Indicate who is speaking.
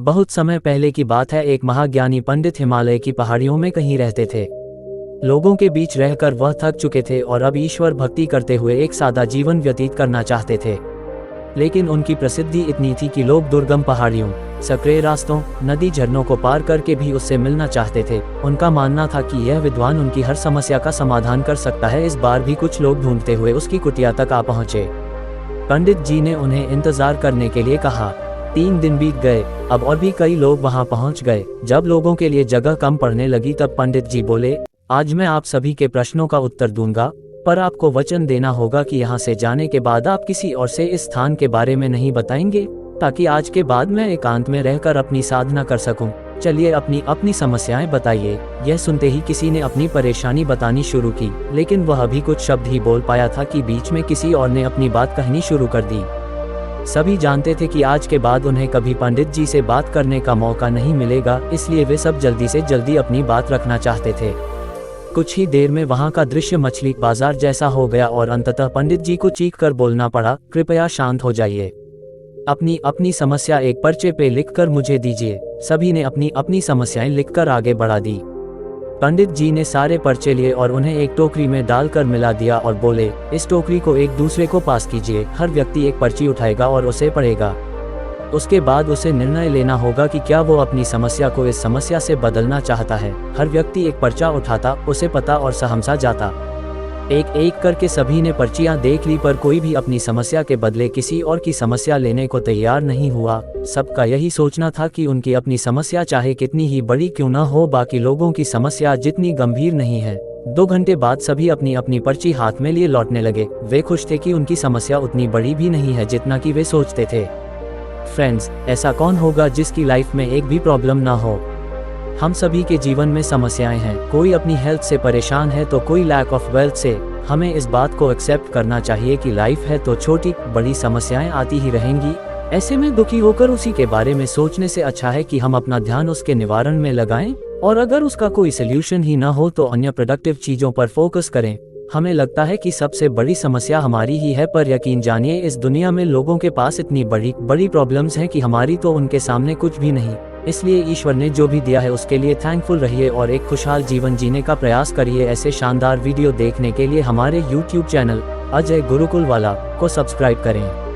Speaker 1: बहुत समय पहले की बात है, एक महाज्ञानी पंडित हिमालय की पहाड़ियों में कहीं रहते थे। लोगों के बीच रहकर वह थक चुके थे और अब ईश्वर भक्ति करते हुए एक सादा जीवन व्यतीत करना चाहते थे। लेकिन उनकी प्रसिद्धि इतनी थी कि लोग दुर्गम पहाड़ियों, सकरे रास्तों, नदी झरनों को पार करके भी उससे मिलना चाहते थे। उनका मानना था कि यह विद्वान उनकी हर समस्या का समाधान कर सकता है। इस बार भी कुछ लोग ढूंढते हुए उसकी कुटिया तक आ पहुंचे। पंडित जी ने उन्हें इंतजार करने के लिए कहा। 3 दिन बीत गए, अब और भी कई लोग वहां पहुंच गए। जब लोगों के लिए जगह कम पड़ने लगी तब पंडित जी बोले, आज मैं आप सभी के प्रश्नों का उत्तर दूंगा, पर आपको वचन देना होगा कि यहाँ से जाने के बाद आप किसी और से इस स्थान के बारे में नहीं बताएंगे, ताकि आज के बाद मैं एकांत में रहकर अपनी साधना कर सकूं। चलिए अपनी अपनी समस्याएं बताइए। यह सुनते ही किसी ने अपनी परेशानी बतानी शुरू की, लेकिन वह अभी कुछ शब्द ही बोल पाया था कि बीच में किसी और ने अपनी बात कहनी शुरू कर दी। सभी जानते थे कि आज के बाद उन्हें कभी पंडित जी से बात करने का मौका नहीं मिलेगा, इसलिए वे सब जल्दी से जल्दी अपनी बात रखना चाहते थे। कुछ ही देर में वहां का दृश्य मछली बाजार जैसा हो गया और अंततः पंडित जी को चीख कर बोलना पड़ा, कृपया शांत हो जाइए। अपनी अपनी समस्या एक पर्चे पे लिखकर मुझे दीजिए। सभी ने अपनी अपनी समस्याएं लिखकर आगे बढ़ा दी। पंडित जी ने सारे पर्चे लिए और उन्हें एक टोकरी में डालकर मिला दिया और बोले, इस टोकरी को एक दूसरे को पास कीजिए। हर व्यक्ति एक पर्ची उठाएगा और उसे पढ़ेगा। उसके बाद उसे निर्णय लेना होगा कि क्या वो अपनी समस्या को इस समस्या से बदलना चाहता है। हर व्यक्ति एक पर्चा उठाता, उसे पता और सहमसा जाता। एक एक करके सभी ने पर्चियां देख ली, पर कोई भी अपनी समस्या के बदले किसी और की समस्या लेने को तैयार नहीं हुआ। सबका यही सोचना था कि उनकी अपनी समस्या चाहे कितनी ही बड़ी क्यों न हो, बाकी लोगों की समस्या जितनी गंभीर नहीं है। 2 घंटे बाद सभी अपनी अपनी पर्ची हाथ में लिए लौटने लगे। वे खुश थे कि उनकी समस्या उतनी बड़ी भी नहीं है जितना कि वे सोचते थे। फ्रेंड्स, ऐसा कौन होगा जिसकी लाइफ में एक भी प्रॉब्लम ना हो? हम सभी के जीवन में समस्याएं हैं। कोई अपनी हेल्थ से परेशान है तो कोई लैक ऑफ वेल्थ से। हमें इस बात को एक्सेप्ट करना चाहिए कि लाइफ है तो छोटी बड़ी समस्याएं आती ही रहेंगी। ऐसे में दुखी होकर उसी के बारे में सोचने से अच्छा है कि हम अपना ध्यान उसके निवारण में लगाएं, और अगर उसका कोई सोल्यूशन ही ना हो तो अन्य प्रोडक्टिव चीजों पर फोकस करें। हमें लगता है कि सबसे बड़ी समस्या हमारी ही है, पर यकीन जानिए इस दुनिया में लोगों के पास इतनी बड़ी बड़ी प्रॉब्लम्स हैं कि हमारी तो उनके सामने कुछ भी नहीं। इसलिए ईश्वर ने जो भी दिया है उसके लिए थैंकफुल रहिए और एक खुशहाल जीवन जीने का प्रयास करिए। ऐसे शानदार वीडियो देखने के लिए हमारे YouTube चैनल अजय गुरुकुल वाला को सब्सक्राइब करें।